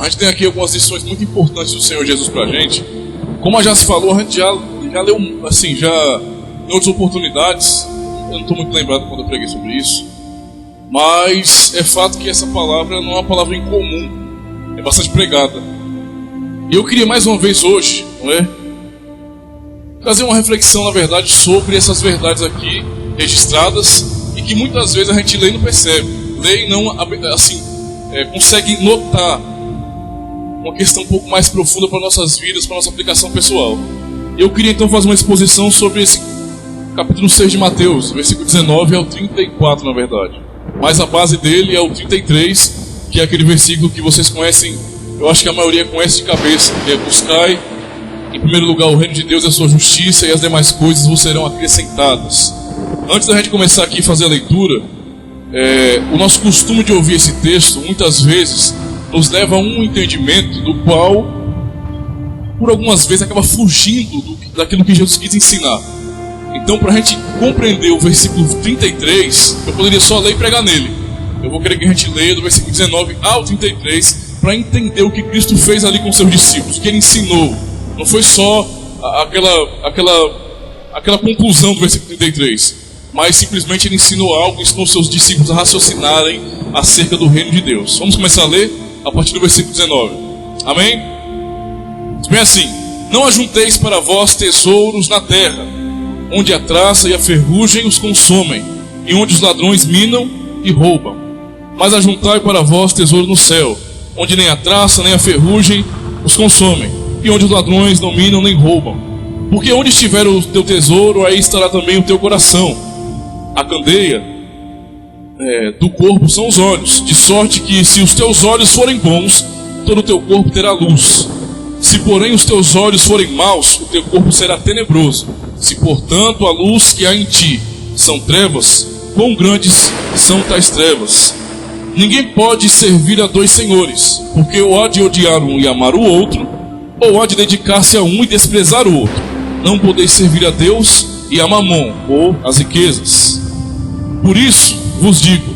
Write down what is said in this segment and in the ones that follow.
A gente tem aqui algumas lições muito importantes do Senhor Jesus pra gente. Como já se falou, a gente já leu, assim, já em outras oportunidades. Eu não estou muito lembrado quando eu preguei sobre isso. Mas é fato que essa palavra não é uma palavra incomum. É bastante pregada. E eu queria mais uma vez hoje, não é? Trazer uma reflexão, na verdade, sobre essas verdades aqui registradas e que muitas vezes a gente lê e não percebe. Lê e não, assim, consegue notar uma questão um pouco mais profunda para nossas vidas, para nossa aplicação pessoal. Eu queria então fazer uma exposição sobre esse capítulo 6 de Mateus, versículo 19 ao 34, na verdade. Mas a base dele é o 33, que é aquele versículo que vocês conhecem, eu acho que a maioria conhece de cabeça, que é: buscai em primeiro lugar o reino de Deus e a sua justiça, e as demais coisas vos serão acrescentadas. Antes da gente começar aqui a fazer a leitura, o nosso costume de ouvir esse texto, muitas vezes, nos leva a um entendimento do qual, por algumas vezes, acaba fugindo daquilo que Jesus quis ensinar. Então, para a gente compreender o versículo 33, eu poderia só ler e pregar nele. Eu vou querer que a gente leia do versículo 19 ao 33, para entender o que Cristo fez ali com seus discípulos, o que ele ensinou. Não foi só aquela conclusão do versículo 33, mas simplesmente ele ensinou algo, ensinou seus discípulos a raciocinarem acerca do reino de Deus. Vamos começar a ler a partir do versículo 19. Amém? Diz bem assim: não ajunteis para vós tesouros na terra, onde a traça e a ferrugem os consomem, e onde os ladrões minam e roubam. Mas ajuntai para vós tesouro no céu, onde nem a traça nem a ferrugem os consomem, e onde os ladrões não minam nem roubam. Porque onde estiver o teu tesouro, aí estará também o teu coração. A candeia do corpo são os olhos, de sorte que se os teus olhos forem bons, todo o teu corpo terá luz. Se porém os teus olhos forem maus, o teu corpo será tenebroso. Se portanto a luz que há em ti são trevas, quão grandes são tais trevas? Ninguém pode servir a dois senhores, porque ou há de odiar um e amar o outro, ou há de dedicar-se a um e desprezar o outro. Não podeis servir a Deus e a Mamon, ou as riquezas. Por isso vos digo,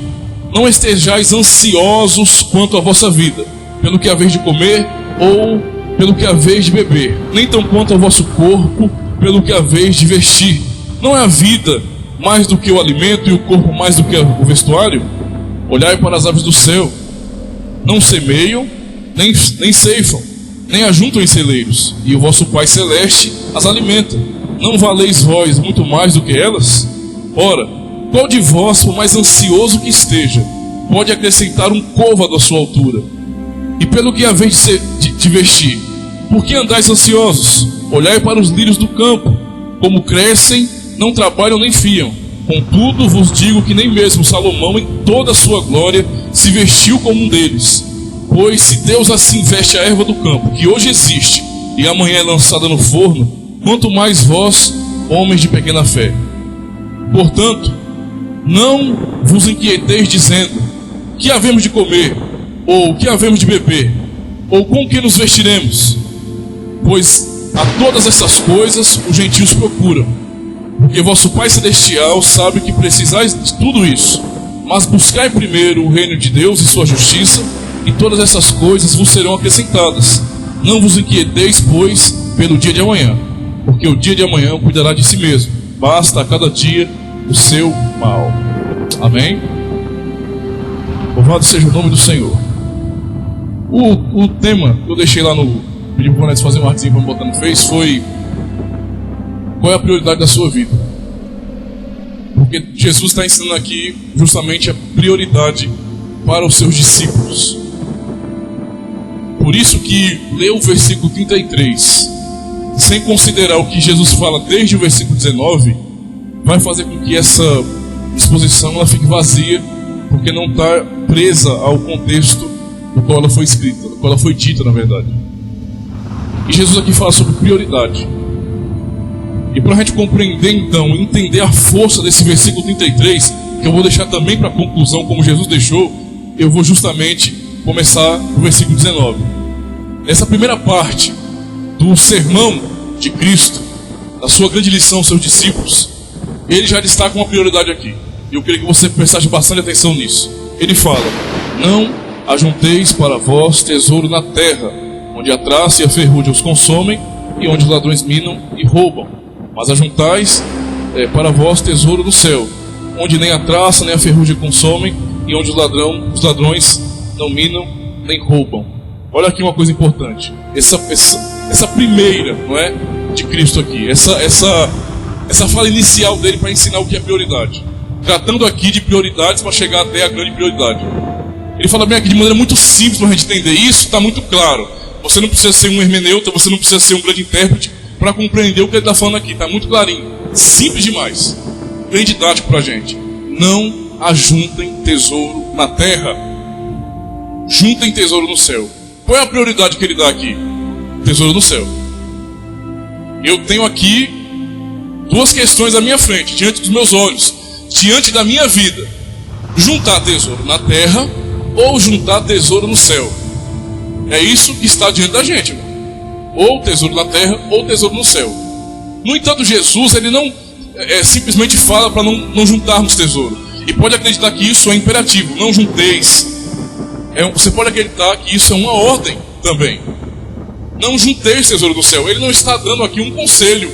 não estejais ansiosos quanto à vossa vida, pelo que haveis de comer, ou pelo que haveis de beber, nem tão quanto ao vosso corpo, pelo que haveis de vestir. Não é a vida mais do que o alimento, e o corpo mais do que o vestuário? Olhai para as aves do céu, não semeiam, nem ceifam, nem ajuntam em celeiros, e o vosso Pai Celeste as alimenta. Não valeis vós muito mais do que elas? Ora, qual de vós, por mais ansioso que esteja, pode acrescentar um côvado à sua altura? E pelo que haveis de vestir, por que andais ansiosos? Olhai para os lírios do campo, como crescem, não trabalham nem fiam. Contudo vos digo que nem mesmo Salomão, em toda a sua glória, se vestiu como um deles. Pois se Deus assim veste a erva do campo, que hoje existe e amanhã é lançada no forno, quanto mais vós, homens de pequena fé. Portanto, não vos inquieteis dizendo: que havemos de comer, ou que havemos de beber, ou com que nos vestiremos? Pois a todas essas coisas os gentios procuram, porque vosso Pai Celestial sabe que precisais de tudo isso. Mas buscai primeiro o reino de Deus e sua justiça, e todas essas coisas vos serão acrescentadas. Não vos inquieteis, pois, pelo dia de amanhã, porque o dia de amanhã cuidará de si mesmo. Basta a cada dia o seu mal. Amém? Louvado seja o nome do Senhor. O tema que eu deixei lá no... Pedi para o Vanessa fazer um artezinho para botar no Face, foi: qual é a prioridade da sua vida? Porque Jesus está ensinando aqui justamente a prioridade para os seus discípulos. Por isso que ler o versículo 33, sem considerar o que Jesus fala desde o versículo 19, vai fazer com que essa exposição ela fique vazia, porque não está presa ao contexto do qual ela foi escrita, do qual ela foi dita, na verdade. E Jesus aqui fala sobre prioridade. E para a gente compreender então, entender a força desse versículo 33, que eu vou deixar também para a conclusão, como Jesus deixou, eu vou justamente começar no versículo 19. Nessa primeira parte do sermão de Cristo, da sua grande lição aos seus discípulos, ele já destaca uma prioridade aqui. E eu queria que você prestasse bastante atenção nisso. Ele fala: não ajunteis para vós tesouro na terra, onde a traça e a ferrugem os consomem, e onde os ladrões minam e roubam. Mas ajuntais para vós tesouro no céu, onde nem a traça nem a ferrugem consomem, e onde os ladrões não minam nem roubam. Olha aqui uma coisa importante. Essa primeira, não é, de Cristo aqui. Essa fala inicial dele para ensinar o que é prioridade. Tratando aqui de prioridades para chegar até a grande prioridade. Ele fala bem aqui de maneira muito simples para a gente entender. Isso está muito claro. Você não precisa ser um hermeneuta, você não precisa ser um grande intérprete para compreender o que ele está falando aqui. Está muito clarinho. Simples demais. Bem didático para a gente. Não ajuntem tesouro na terra. Juntem tesouro no céu. Qual é a prioridade que ele dá aqui? Tesouro no céu. Eu tenho aqui duas questões à minha frente, diante dos meus olhos, diante da minha vida: juntar tesouro na terra ou juntar tesouro no céu. É isso que está diante da gente, irmão. Ou tesouro na terra ou tesouro no céu. No entanto, Jesus, ele não simplesmente fala para não juntarmos tesouro. E pode acreditar que isso é imperativo. Não junteis. Você pode acreditar que isso é uma ordem também. Não junteis tesouro no céu. Ele não está dando aqui um conselho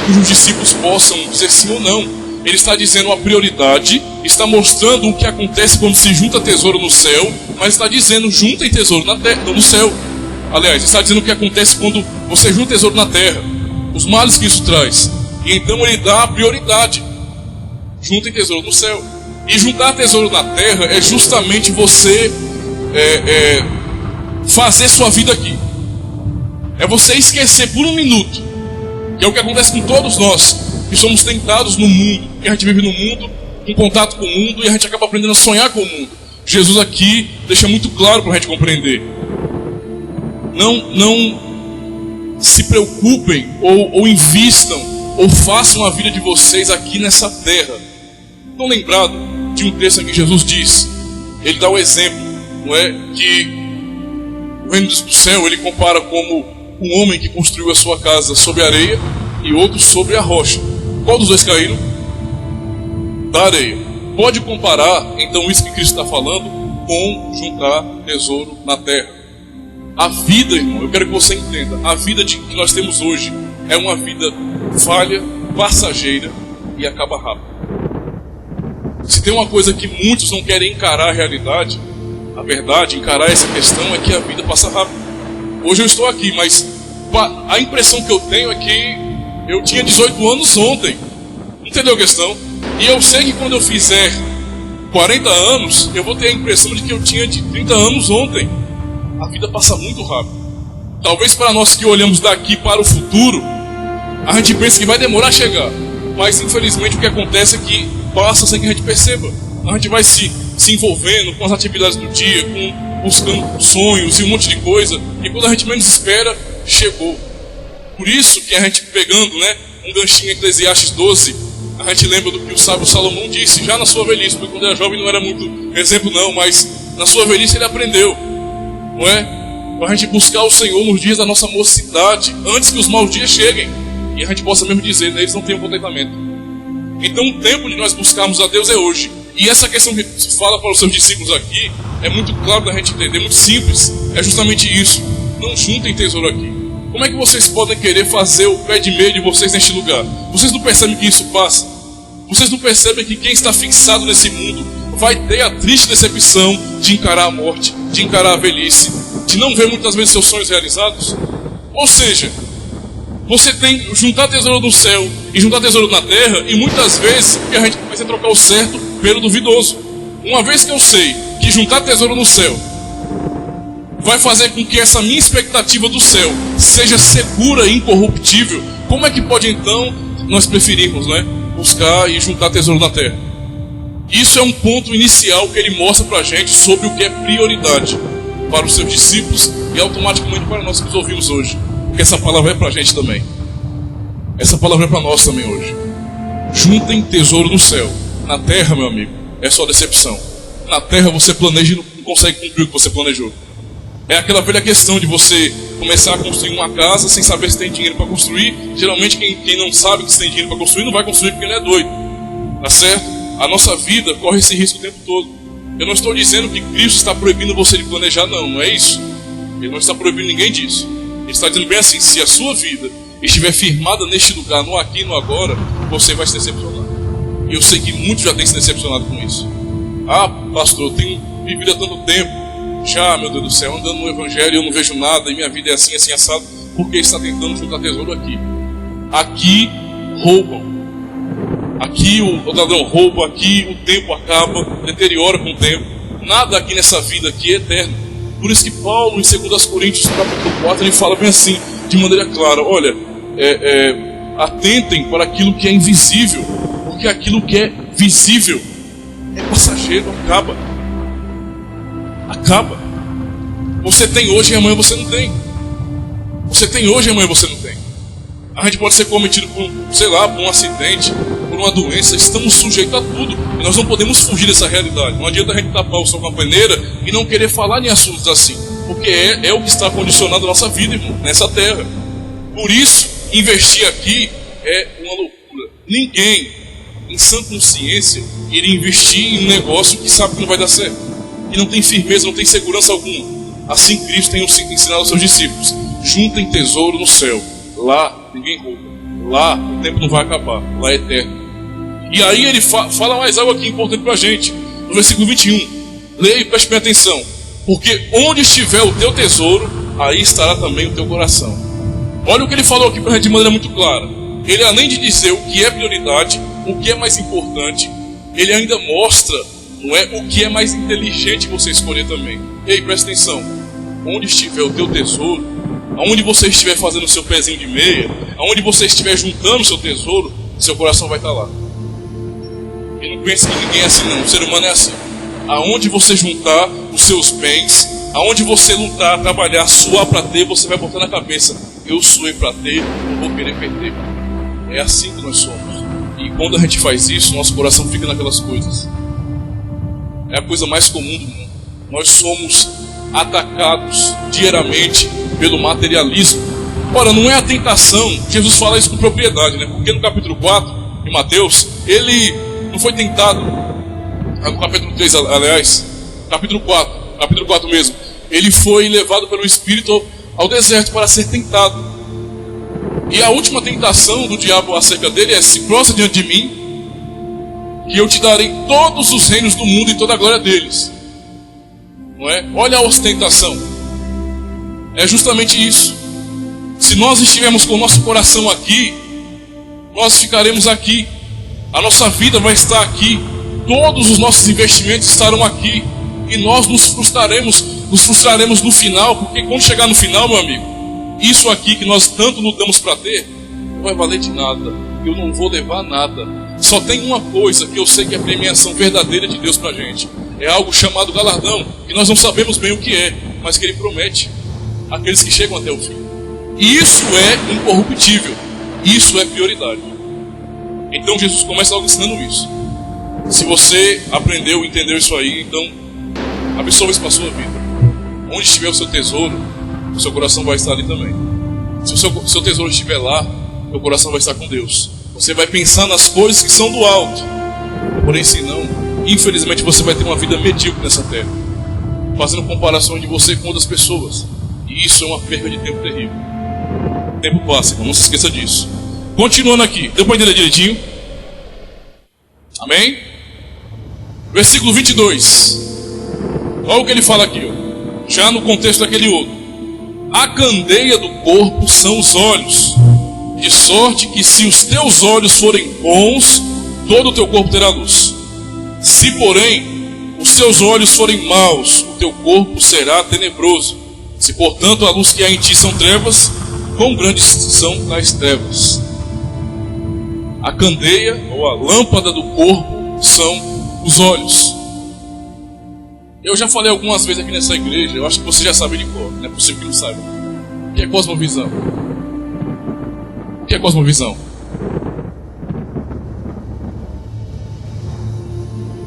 que os discípulos possam dizer sim ou não. Ele está dizendo a prioridade, está mostrando o que acontece quando se junta tesouro no céu, mas está dizendo juntem tesouro no céu. Aliás, está dizendo o que acontece quando você junta tesouro na terra, os males que isso traz. E então ele dá a prioridade: juntem tesouro no céu. E juntar tesouro na terra é justamente você fazer sua vida aqui. É você esquecer por um minuto, que é o que acontece com todos nós, que somos tentados no mundo, que a gente vive no mundo, em contato com o mundo, e a gente acaba aprendendo a sonhar com o mundo. Jesus aqui deixa muito claro para a gente compreender. Não se preocupem ou invistam ou façam a vida de vocês aqui nessa terra. Estão lembrados de um texto em que Jesus diz, ele dá o exemplo, não é, que o reino do céu ele compara como um homem que construiu a sua casa sobre a areia e outro sobre a rocha. Qual dos dois caíram? Da areia. Pode comparar então isso que Cristo está falando com juntar tesouro na terra. A vida, irmão, eu quero que você entenda, a vida que nós temos hoje é uma vida falha, passageira e acaba rápido. Se tem uma coisa que muitos não querem encarar a realidade, a verdade, encarar essa questão, é que a vida passa rápido. Hoje eu estou aqui, mas a impressão que eu tenho é que eu tinha 18 anos ontem. Entendeu a questão? E eu sei que quando eu fizer 40 anos, eu vou ter a impressão de que eu tinha de 30 anos ontem. A vida passa muito rápido. Talvez para nós que olhamos daqui para o futuro, a gente pensa que vai demorar a chegar. Mas infelizmente o que acontece é que passa sem que a gente perceba. A gente vai se envolvendo com as atividades do dia, buscando sonhos e um monte de coisa. E quando a gente menos espera, chegou. Por isso que a gente pegando, né, um ganchinho em Eclesiastes 12, a gente lembra do que o sábio Salomão disse, já na sua velhice, porque quando era jovem não era muito exemplo não, mas na sua velhice ele aprendeu, não é? Para a gente buscar o Senhor nos dias da nossa mocidade, antes que os maus dias cheguem, e a gente possa mesmo dizer, né, eles não têm contentamento. Então o tempo de nós buscarmos a Deus é hoje. E essa questão que se fala para os seus discípulos aqui, é muito claro da gente entender, muito simples, é justamente isso. Não juntem tesouro aqui. Como é que vocês podem querer fazer o pé de meia de vocês neste lugar? Vocês não percebem que isso passa? Vocês não percebem que quem está fixado nesse mundo vai ter a triste decepção de encarar a morte, de encarar a velhice, de não ver muitas vezes seus sonhos realizados? Ou seja, você tem juntar tesouro no céu e juntar tesouro na terra, e muitas vezes o que a gente faz é trocar o certo pelo duvidoso. Uma vez que eu sei que juntar tesouro no céu vai fazer com que essa minha expectativa do céu seja segura e incorruptível, como é que pode então nós preferirmos, né, buscar e juntar tesouro na terra? Isso é um ponto inicial que ele mostra para a gente sobre o que é prioridade para os seus discípulos e automaticamente para nós que os ouvimos hoje, porque essa palavra é para a gente também. Essa palavra é para nós também hoje. Juntem tesouro no céu. Na terra, meu amigo, é só decepção. Na terra você planeja e não consegue cumprir o que você planejou. É aquela velha questão de você começar a construir uma casa sem saber se tem dinheiro para construir. Geralmente quem não sabe que se tem dinheiro para construir não vai construir porque ele é doido. Tá certo? A nossa vida corre esse risco o tempo todo. Eu não estou dizendo que Cristo está proibindo você de planejar, não é isso. Ele não está proibindo ninguém disso. Ele está dizendo bem assim: se a sua vida estiver firmada neste lugar, no aqui e no agora, você vai se decepcionar. E eu sei que muitos já têm se decepcionado com isso. Ah, pastor, eu tenho vivido há tanto tempo já, meu Deus do céu, andando no evangelho e eu não vejo nada, e minha vida é assim, assim, assado, porque está tentando juntar tesouro aqui. Aqui roubam. Aqui o ladrão rouba, aqui o tempo acaba, deteriora com o tempo. Nada aqui nessa vida aqui é eterno. Por isso que Paulo, em 2 Coríntios, capítulo 4, ele fala bem assim, de maneira clara: olha, atentem para aquilo que é invisível, porque aquilo que é visível é passageiro, acaba. Acaba. Você tem hoje e amanhã você não tem. Você tem hoje e amanhã você não tem. A gente pode ser cometido por, sei lá, por um acidente, por uma doença. Estamos sujeitos a tudo. E nós não podemos fugir dessa realidade. Não adianta a gente tapar o sol com a peneira e não querer falar em assuntos assim. Porque é o que está condicionando a nossa vida, irmão, nessa terra. Por isso, investir aqui é uma loucura. Ninguém, em sã consciência, iria investir em um negócio que sabe que não vai dar certo. Que não tem firmeza, não tem segurança alguma. Assim Cristo tem ensinado aos seus discípulos: juntem tesouro no céu. Lá ninguém rouba. Lá o tempo não vai acabar. Lá é eterno. E aí ele fala mais algo aqui importante para a gente. No versículo 21. Leia e preste bem atenção. Porque onde estiver o teu tesouro, aí estará também o teu coração. Olha o que ele falou aqui para a gente de maneira muito clara. Ele, além de dizer o que é prioridade, o que é mais importante, ele ainda mostra, não é, o que é mais inteligente você escolher também. Ei, presta atenção. Onde estiver o teu tesouro, aonde você estiver fazendo o seu pezinho de meia, aonde você estiver juntando o seu tesouro, seu coração vai estar lá. E não pense que ninguém é assim, não. O ser humano é assim. Aonde você juntar os seus bens, aonde você lutar, trabalhar, suar para ter, você vai botar na cabeça: eu suei para ter, não vou querer perder. É assim que nós somos. E quando a gente faz isso, nosso coração fica naquelas coisas. É a coisa mais comum do mundo. Nós somos atacados diariamente pelo materialismo. Ora, não é a tentação. Jesus fala isso com propriedade, né? Porque no capítulo 4 de Mateus, ele não foi tentado. No capítulo 3, aliás, capítulo 4 mesmo, ele foi levado pelo Espírito ao deserto para ser tentado. E a última tentação do diabo acerca dele é: se prostra diante de mim, que eu te darei todos os reinos do mundo e toda a glória deles. Não é? Olha a ostentação. É justamente isso. Se nós estivermos com o nosso coração aqui, nós ficaremos aqui. A nossa vida vai estar aqui. Todos os nossos investimentos estarão aqui. E nós nos frustraremos no final, porque quando chegar no final, meu amigo, isso aqui que nós tanto lutamos para ter, não vai valer de nada. Eu não vou levar nada. Só tem uma coisa que eu sei que é a premiação verdadeira de Deus para a gente. É algo chamado galardão, que nós não sabemos bem o que é, mas que Ele promete àqueles que chegam até o fim. E isso é incorruptível. Isso é prioridade. Então Jesus começa logo ensinando isso. Se você aprendeu, entendeu isso aí, então absorva isso para a sua vida. Onde estiver o seu tesouro, o seu coração vai estar ali também. Se o seu tesouro estiver lá, o coração vai estar com Deus. Você vai pensar nas coisas que são do alto. Porém, se não, infelizmente você vai ter uma vida medíocre nessa terra, fazendo comparações de você com outras pessoas. E isso é uma perda de tempo terrível. O tempo passa, então não se esqueça disso. Continuando aqui, deu para entender direitinho? Amém? Versículo 22. Olha o que ele fala aqui, ó. Já no contexto daquele outro. A candeia do corpo são os olhos, de sorte que se os teus olhos forem bons, todo o teu corpo terá luz. Se, porém, os teus olhos forem maus, o teu corpo será tenebroso. Se, portanto, a luz que há em ti são trevas, quão grandes são tais trevas? A candeia, ou a lâmpada do corpo, são os olhos. Eu já falei algumas vezes aqui nessa igreja, eu acho que você já sabe de cor, não é possível que não saiba. O que é cosmovisão? O que é cosmovisão?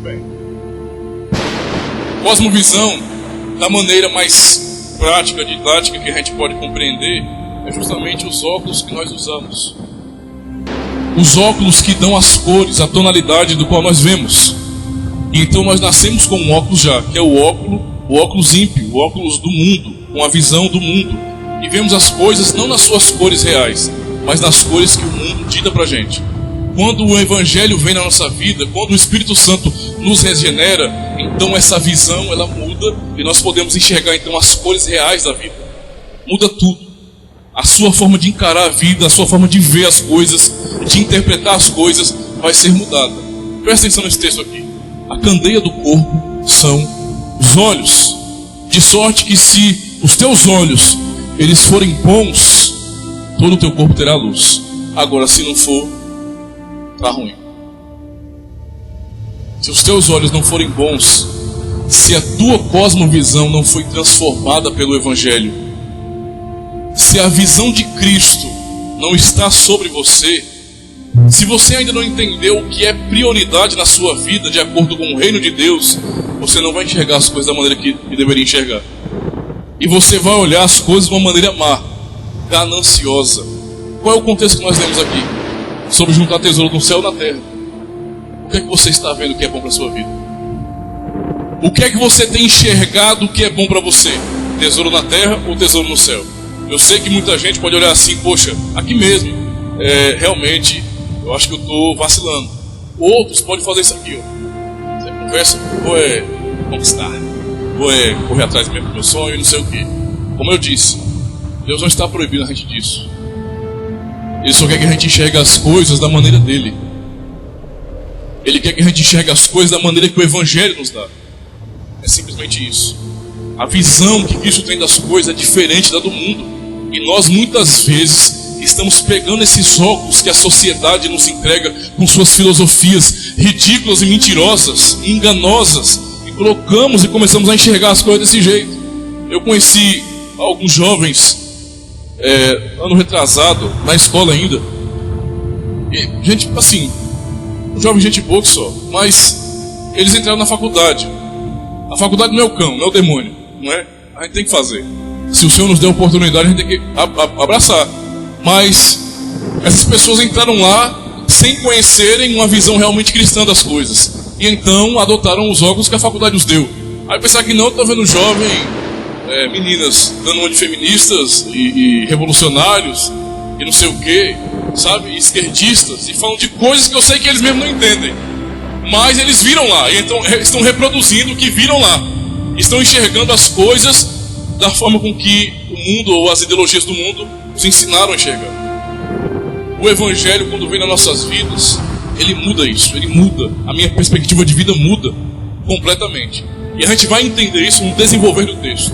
Bem, cosmovisão, da maneira mais prática, didática que a gente pode compreender, é justamente os óculos que nós usamos. Os óculos que dão as cores, a tonalidade do qual nós vemos. E então nós nascemos com um óculos já, que é o óculos ímpio, o óculos do mundo, com a visão do mundo. E vemos as coisas não nas suas cores reais, mas nas cores que o mundo dita pra gente. Quando o Evangelho vem na nossa vida, quando o Espírito Santo nos regenera, então essa visão ela muda e nós podemos enxergar então as cores reais da vida. Muda tudo. A sua forma de encarar a vida, a sua forma de ver as coisas, de interpretar as coisas vai ser mudada. Presta atenção nesse texto aqui. A candeia do corpo são os olhos. De sorte que se os teus olhos eles forem bons, todo o teu corpo terá luz. Agora se não for, está ruim. Se os teus olhos não forem bons, se a tua cosmovisão não foi transformada pelo Evangelho, se a visão de Cristo não está sobre você, se você ainda não entendeu o que é prioridade na sua vida de acordo com o reino de Deus, você não vai enxergar as coisas da maneira que deveria enxergar. E você vai olhar as coisas de uma maneira má, gananciosa. Qual é o contexto que nós temos aqui? Sobre juntar tesouro no céu e na terra. O que é que você está vendo que é bom para a sua vida? O que é que você tem enxergado que é bom para você? Tesouro na terra ou tesouro no céu? Eu sei que muita gente pode olhar assim, poxa, aqui mesmo, realmente, eu acho que eu estou vacilando. Outros podem fazer isso aqui, ó. Você conversa, ou é conquistar, ou é correr atrás mesmo do meu sonho e não sei o que. Como eu disse, Deus não está proibindo a gente disso. Ele só quer que a gente enxergue as coisas da maneira dele. Ele quer que a gente enxergue as coisas da maneira que o Evangelho nos dá. É simplesmente isso. A visão que Cristo tem das coisas é diferente da do mundo. E nós muitas vezes estamos pegando esses óculos que a sociedade nos entrega com suas filosofias ridículas e mentirosas, e enganosas, e colocamos e começamos a enxergar as coisas desse jeito. Eu conheci alguns jovens ano retrasado, na escola ainda, e gente, assim, jovem gente boa que só, mas eles entraram na faculdade. A faculdade não é o cão, não é o demônio, não é? A gente tem que fazer. Se o Senhor nos der a oportunidade, a gente tem que abraçar. Mas essas pessoas entraram lá sem conhecerem uma visão realmente cristã das coisas, e então adotaram os óculos que a faculdade nos deu. Aí pensar que não, estou vendo jovem, meninas dando uma de feministas e revolucionários e não sei o que, sabe, esquerdistas, e falam de coisas que eu sei que eles mesmos não entendem, mas eles viram lá, e então estão reproduzindo o que viram lá, estão enxergando as coisas da forma com que o mundo ou as ideologias do mundo nos ensinaram a enxergar. O Evangelho, quando vem nas nossas vidas, ele muda isso, ele muda, a minha perspectiva de vida muda completamente. E a gente vai entender isso no desenvolver do texto.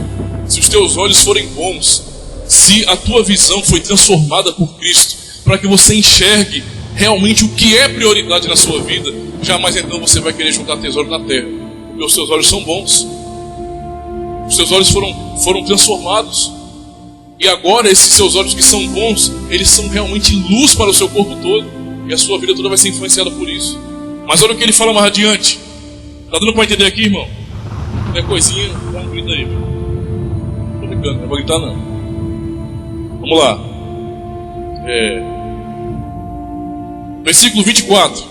Se os teus olhos forem bons, se a tua visão foi transformada por Cristo, para que você enxergue realmente o que é prioridade na sua vida, jamais então você vai querer juntar tesouro na terra, porque os seus olhos são bons. Os seus olhos foram transformados. E agora esses seus olhos que são bons, eles são realmente luz para o seu corpo todo, e a sua vida toda vai ser influenciada por isso. Mas olha o que ele fala mais adiante. Está dando para entender aqui, irmão? Qualquer coisinha, dá um grito aí. Tô brincando, não vou gritar não. Vamos lá. Versículo 24.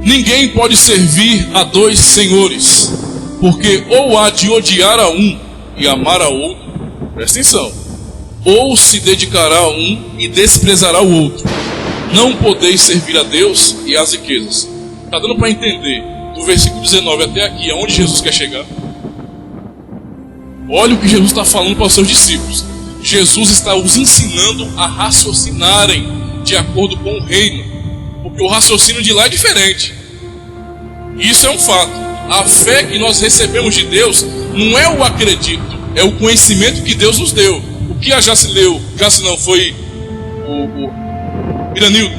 Ninguém pode servir a dois senhores, porque ou há de odiar a um e amar a outro, presta atenção, ou se dedicará a um e desprezará o outro. Não podeis servir a Deus e às riquezas. Está dando para entender do versículo 19 até aqui aonde Jesus quer chegar? Olha o que Jesus está falando para os seus discípulos. Jesus está os ensinando a raciocinarem de acordo com o reino, porque o raciocínio de lá é diferente. Isso é um fato. A fé que nós recebemos de Deus não é o acredito, é o conhecimento que Deus nos deu. O que a Jace leu, Jace não, foi o Iranildo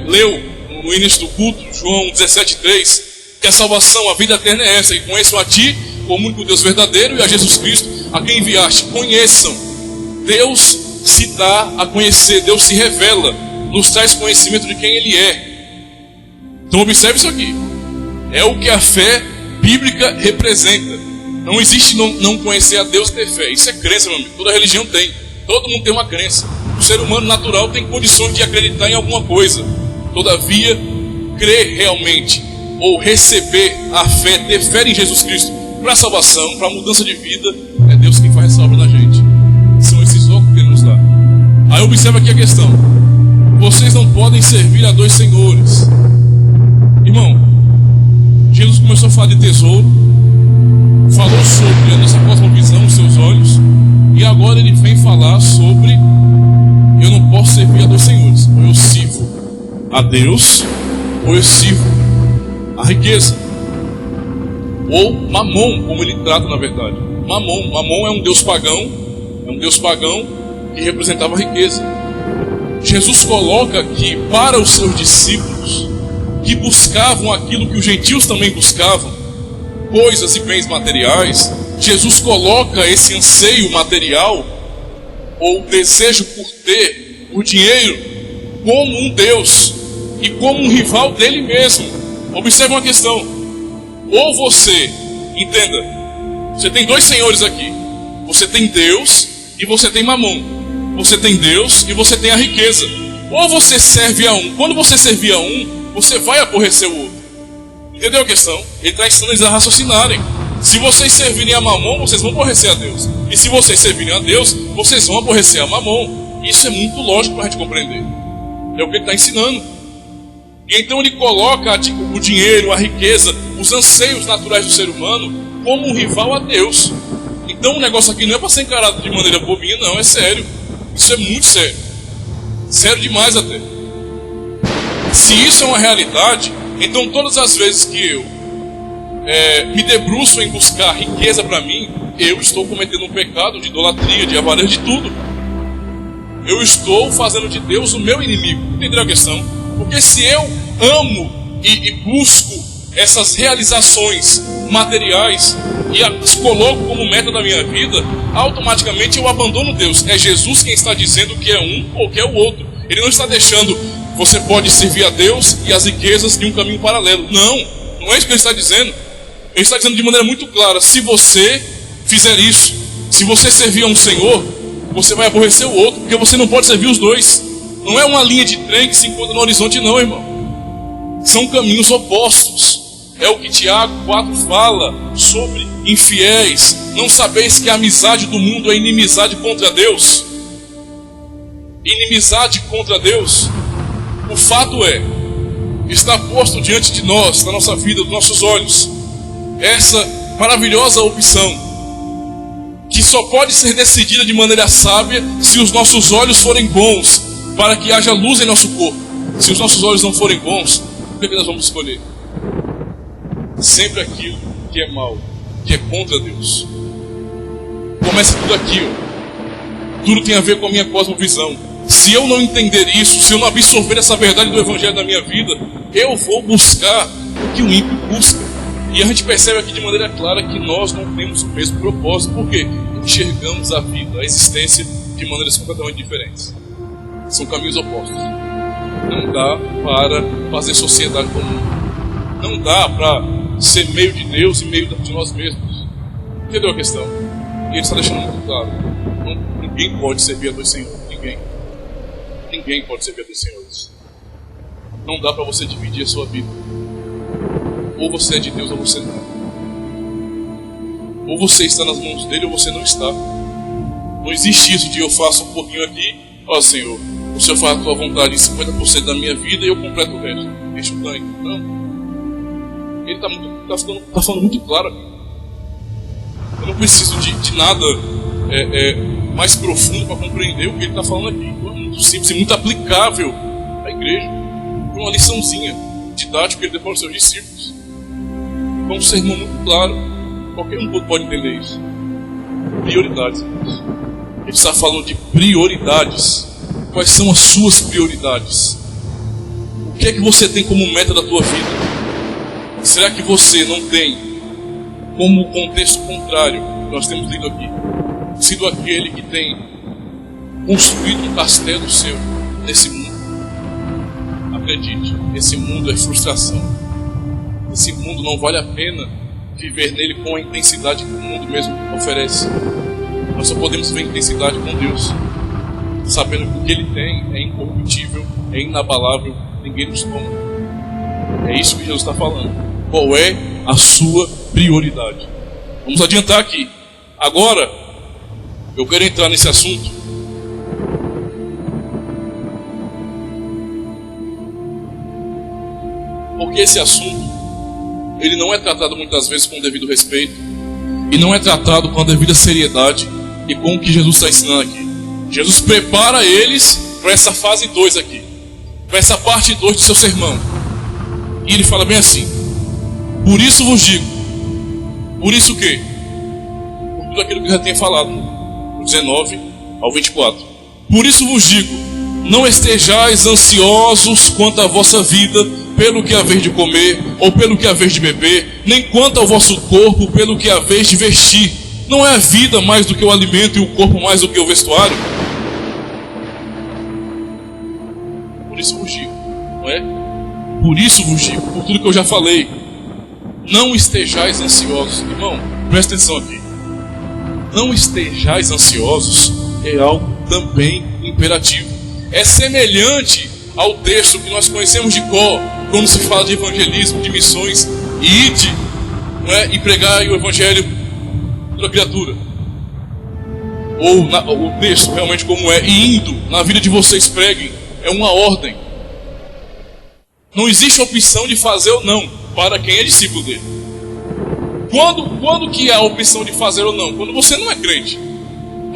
leu no início do culto, João 17,3, que a salvação, a vida eterna é essa, e conheçam a Ti, como único Deus verdadeiro, e a Jesus Cristo, a quem enviaste. Conheçam. Deus se dá a conhecer, Deus se revela, nos traz conhecimento de quem Ele é. Então observe isso aqui. É o que a fé bíblica representa. Não existe não conhecer a Deus e ter fé. Isso é crença, meu amigo. Toda religião tem. Todo mundo tem uma crença. O ser humano natural tem condições de acreditar em alguma coisa. Todavia, crer realmente, ou receber a fé, ter fé em Jesus Cristo para a salvação, para a mudança de vida, é Deus quem faz essa obra na gente. São esses óculos que Ele nos dá. Aí observa aqui a questão: vocês não podem servir a dois senhores. Irmão, Jesus começou a falar de tesouro, falou sobre a nossa cosmovisão, os seus olhos, e agora Ele vem falar sobre: eu não posso servir a dois senhores. Ou eu sirvo a Deus, ou eu sirvo a riqueza, ou Mamon, como ele trata na verdade. Mamon é um deus pagão que representava a riqueza. Jesus coloca aqui para os seus discípulos que buscavam aquilo que os gentios também buscavam, coisas e bens materiais. Jesus coloca esse anseio material ou desejo por ter o dinheiro como um Deus e como um rival dele mesmo. Observe uma questão: ou você, entenda, você tem dois senhores aqui. Você tem Deus e você tem Mamon. Você tem Deus e você tem a riqueza. Ou você serve a um. Quando você servir a um, você vai aborrecer o outro. Entendeu a questão? Ele está ensinando eles a raciocinarem. Se vocês servirem a Mamon, vocês vão aborrecer a Deus. E se vocês servirem a Deus, vocês vão aborrecer a Mamon. Isso é muito lógico para a gente compreender. É o que ele está ensinando. E então ele coloca o dinheiro, a riqueza, os anseios naturais do ser humano como um rival a Deus. Então o negócio aqui não é para ser encarado de maneira bobinha, não, é sério. Isso é muito sério. Sério demais até. Se isso é uma realidade, então todas as vezes que eu me debruço em buscar riqueza para mim, eu estou cometendo um pecado de idolatria, de avareza, de tudo. Eu estou fazendo de Deus o meu inimigo. Entendeu a questão? Porque se eu amo e busco essas realizações materiais e as coloco como meta da minha vida, automaticamente eu abandono Deus. É Jesus quem está dizendo que é um ou que é o outro. Ele não está deixando você pode servir a Deus e as riquezas de um caminho paralelo. Não é isso que ele está dizendo. Ele está dizendo de maneira muito clara: se você fizer isso, se você servir a um Senhor, você vai aborrecer o outro, porque você não pode servir os dois. Não é uma linha de trem que se encontra no horizonte, não, irmão. São caminhos opostos. É o que Tiago 4 fala sobre infiéis. Não sabeis que a amizade do mundo é inimizade contra Deus? Inimizade contra Deus. O fato é, está posto diante de nós, na nossa vida, dos nossos olhos, essa maravilhosa opção, que só pode ser decidida de maneira sábia se os nossos olhos forem bons, para que haja luz em nosso corpo. Se os nossos olhos não forem bons, o que nós vamos escolher? Sempre aquilo que é mal, que é contra Deus. Começa tudo aqui, ó. Tudo tem a ver com a minha cosmovisão. Se eu não entender isso, se eu não absorver essa verdade do Evangelho na minha vida, eu vou buscar o que o ímpio busca. E a gente percebe aqui de maneira clara que nós não temos o mesmo propósito. Por quê? Enxergamos a vida, a existência de maneiras completamente diferentes. São caminhos opostos. Não dá para fazer sociedade comum. Não dá para ser meio de Deus e meio de nós mesmos. Entendeu a questão? E ele está deixando muito claro: ninguém pode servir a dois senhores. Ninguém pode servir a dois senhores. Não dá para você dividir a sua vida. Ou você é de Deus ou você não. Ou você está nas mãos dele ou você não está. Não existe isso de eu faço um pouquinho aqui, ó Senhor, o Senhor faz a tua vontade em 50% da minha vida e eu completo o resto. Enche o tanque. Não. Ele está falando muito claro aqui. Eu não preciso de nada mais profundo para compreender o que ele está falando aqui. É muito simples e muito aplicável à igreja. Foi uma liçãozinha didática que ele deu para os seus discípulos. Foi um sermão muito claro. Qualquer um pode entender isso. Prioridades, irmãos. Ele está falando de prioridades. Quais são as suas prioridades? O que é que você tem como meta da tua vida? Será que você não tem como contexto contrário que nós temos lido aqui, sido aquele que tem construído um castelo seu nesse mundo? Acredite, esse mundo é frustração. Esse mundo não vale a pena viver nele com a intensidade que o mundo mesmo oferece. Nós só podemos ver intensidade com Deus, sabendo que o que Ele tem é incorruptível, é inabalável, ninguém nos toma. É isso que Jesus está falando. Qual é a sua prioridade? Vamos adiantar aqui. Agora, eu quero entrar nesse assunto. Porque esse assunto, ele não é tratado muitas vezes com o devido respeito. E não é tratado com a devida seriedade e com o que Jesus está ensinando aqui. Jesus prepara eles para essa fase 2 aqui. Para essa parte 2 do seu sermão. E ele fala bem assim: por isso vos digo. Por isso o quê? Por tudo aquilo que eu já tinha falado, do 19 ao 24. Por isso vos digo, não estejais ansiosos quanto à vossa vida, pelo que haveis de comer, ou pelo que haveis de beber, nem quanto ao vosso corpo, pelo que haveis de vestir. Não é a vida mais do que o alimento e o corpo mais do que o vestuário? Por isso vos digo, não é? Por isso vos digo, por tudo que eu já falei, não estejais ansiosos. Irmão, presta atenção aqui. Não estejais ansiosos é algo também imperativo. É semelhante ao texto que nós conhecemos de cor, quando se fala de evangelismo, de missões, e ide, não é? E pregai o evangelho a toda criatura. Ou o texto realmente como é, e indo na vida de vocês preguem, é uma ordem. Não existe opção de fazer ou não para quem é discípulo dele. Quando que há a opção de fazer ou não? Quando você não é crente.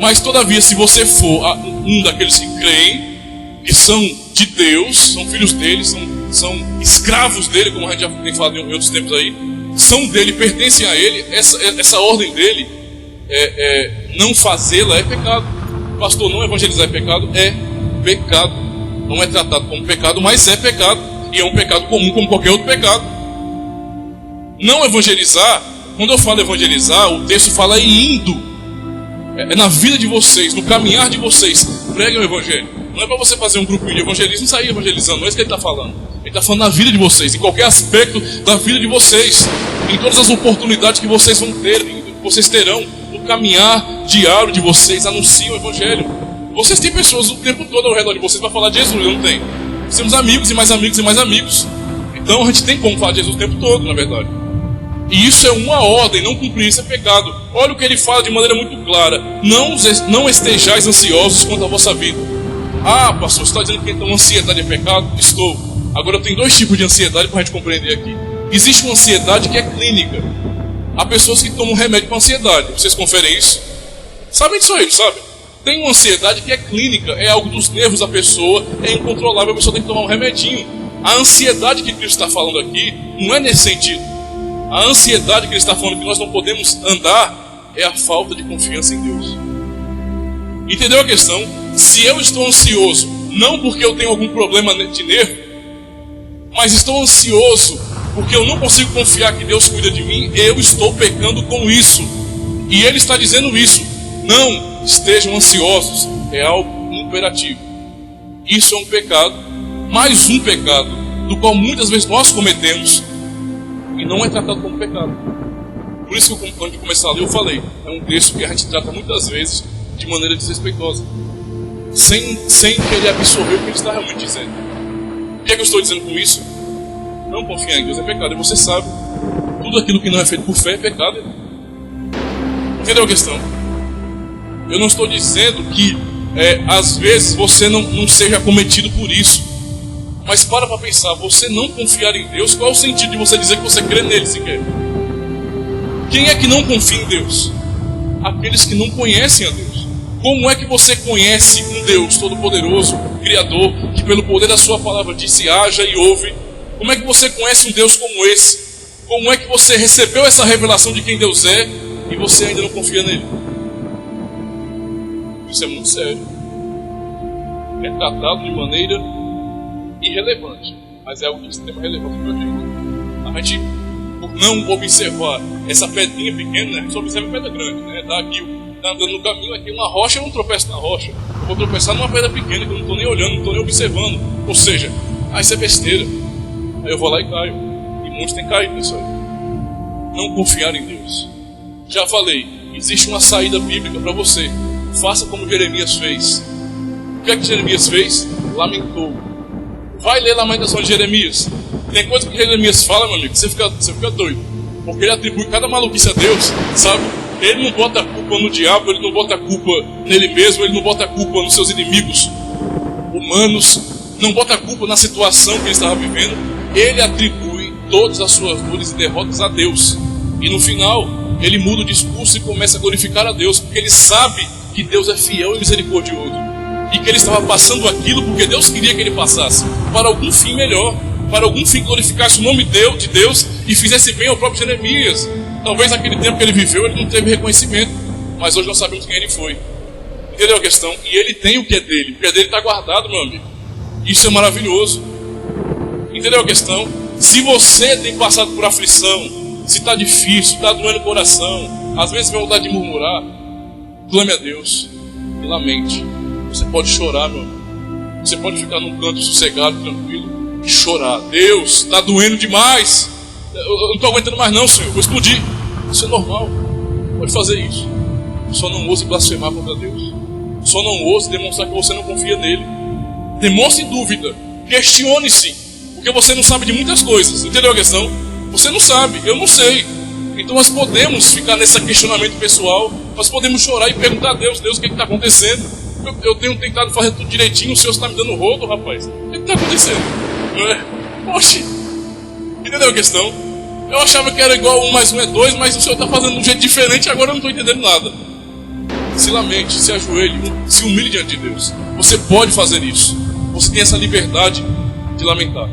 Mas todavia, se você for um daqueles que creem, que são de Deus, são filhos dele, são escravos dele, como a gente já tem falado em outros tempos aí, são dele, pertencem a ele, essa ordem dele, não fazê-la é pecado. Pastor, não evangelizar é pecado? É pecado. Não é tratado como pecado, mas é pecado. E é um pecado comum como qualquer outro pecado. Não evangelizar, quando eu falo evangelizar, o texto fala em indo. É na vida de vocês, no caminhar de vocês. Preguem o evangelho. Não é para você fazer um grupinho de evangelismo e sair evangelizando. Não é isso que ele está falando. Ele está falando na vida de vocês, em qualquer aspecto da vida de vocês. Em todas as oportunidades que vocês vão ter, que vocês terão no caminhar diário de vocês. Anunciem o evangelho. Vocês têm pessoas o tempo todo ao redor de vocês para falar de Jesus, não tem? Nós temos amigos e mais amigos e mais amigos. Então a gente tem como falar de Jesus o tempo todo, na verdade. E isso é uma ordem, não cumprir isso é pecado. Olha o que ele fala de maneira muito clara: não estejais ansiosos quanto à vossa vida. Ah, pastor, você está dizendo que então ansiedade é pecado? Estou. Agora tem dois tipos de ansiedade para a gente compreender aqui. Existe uma ansiedade que é clínica. Há pessoas que tomam remédio para ansiedade. Vocês conferem isso? Sabem disso aí, não sabem? Tem uma ansiedade que é clínica, é algo dos nervos da pessoa, é incontrolável, a pessoa tem que tomar um remedinho. A ansiedade que Cristo está falando aqui não é nesse sentido. A ansiedade que ele está falando que nós não podemos andar é a falta de confiança em Deus. Entendeu a questão? Se eu estou ansioso, não porque eu tenho algum problema de nervo, mas estou ansioso porque eu não consigo confiar que Deus cuida de mim, eu estou pecando com isso. E ele está dizendo isso. Não estejam ansiosos, é algo imperativo. Isso é um pecado, mais um pecado, do qual muitas vezes nós cometemos e não é tratado como pecado. Por isso que quando eu começar a ler, eu falei, é um texto que a gente trata muitas vezes de maneira desrespeitosa, sem querer absorver o que ele está realmente dizendo. O que é que eu estou dizendo com isso? Não confiar em Deus é pecado, e você sabe, tudo aquilo que não é feito por fé é pecado. Entendeu a questão? Eu não estou dizendo que às vezes você não seja acometido por isso. Mas para pensar, você não confiar em Deus, qual é o sentido de você dizer que você crê nele sequer? Quem é que não confia em Deus? Aqueles que não conhecem a Deus. Como é que você conhece um Deus todo-poderoso, Criador, que pelo poder da sua palavra disse haja e ouve? Como é que você conhece um Deus como esse? Como é que você recebeu essa revelação de quem Deus é e você ainda não confia nele? Isso é muito sério. É tratado de maneira irrelevante, mas é algo de extrema relevância para a gente. A gente, por não observar essa pedrinha pequena, né, a gente só observa a pedra grande, né? Daqui, tá andando no caminho, aqui uma rocha, eu não tropeço na rocha. Eu vou tropeçar numa pedra pequena que eu não estou nem olhando, não estou nem observando. Ou seja, isso é besteira. Aí eu vou lá e caio. E muitos têm caído nisso aí. Não confiar em Deus. Já falei, existe uma saída bíblica para você. Faça como Jeremias fez. O que é que Jeremias fez? Lamentou. Vai ler a Lamentação de Jeremias. Tem coisa que Jeremias fala, meu amigo, que você fica doido. Porque ele atribui cada maluquice a Deus, sabe? Ele não bota a culpa no diabo, ele não bota a culpa nele mesmo, ele não bota a culpa nos seus inimigos humanos, não bota a culpa na situação que ele estava vivendo. Ele atribui todas as suas dores e derrotas a Deus. E no final, ele muda o discurso e começa a glorificar a Deus, porque ele sabe que Deus é fiel e misericordioso. E que ele estava passando aquilo porque Deus queria que ele passasse, para algum fim melhor, para algum fim que glorificasse o nome de Deus e fizesse bem ao próprio Jeremias. Talvez naquele tempo que ele viveu, ele não teve reconhecimento, mas hoje nós sabemos quem ele foi. Entendeu a questão? E ele tem o que é dele está guardado, meu amigo. Isso é maravilhoso. Entendeu a questão? Se você tem passado por aflição, se está difícil, está doendo o coração, às vezes vem vontade de murmurar, clame a Deus e lamente. Você pode chorar, meu amigo. Você pode ficar num canto sossegado, tranquilo, e chorar. Deus, está doendo demais. Eu não estou aguentando mais não, Senhor, vou explodir. Isso é normal. Pode fazer isso. Só não ouse blasfemar contra Deus. Só não ouse demonstrar que você não confia nele. Demonstre dúvida. Questione-se. Porque você não sabe de muitas coisas. Entendeu a questão? Você não sabe, eu não sei. Então nós podemos ficar nesse questionamento pessoal. Nós podemos chorar e perguntar a Deus: Deus, o que está acontecendo? Eu tenho tentado fazer tudo direitinho, o Senhor está me dando rodo, rapaz. O que está acontecendo? Não é? Oxe. Entendeu a questão? Eu achava que era igual 1 mais 1 é 2, mas o Senhor está fazendo de um jeito diferente e agora eu não estou entendendo nada. Se lamente, se ajoelhe, se humilhe diante de Deus. Você pode fazer isso. Você tem essa liberdade de lamentar.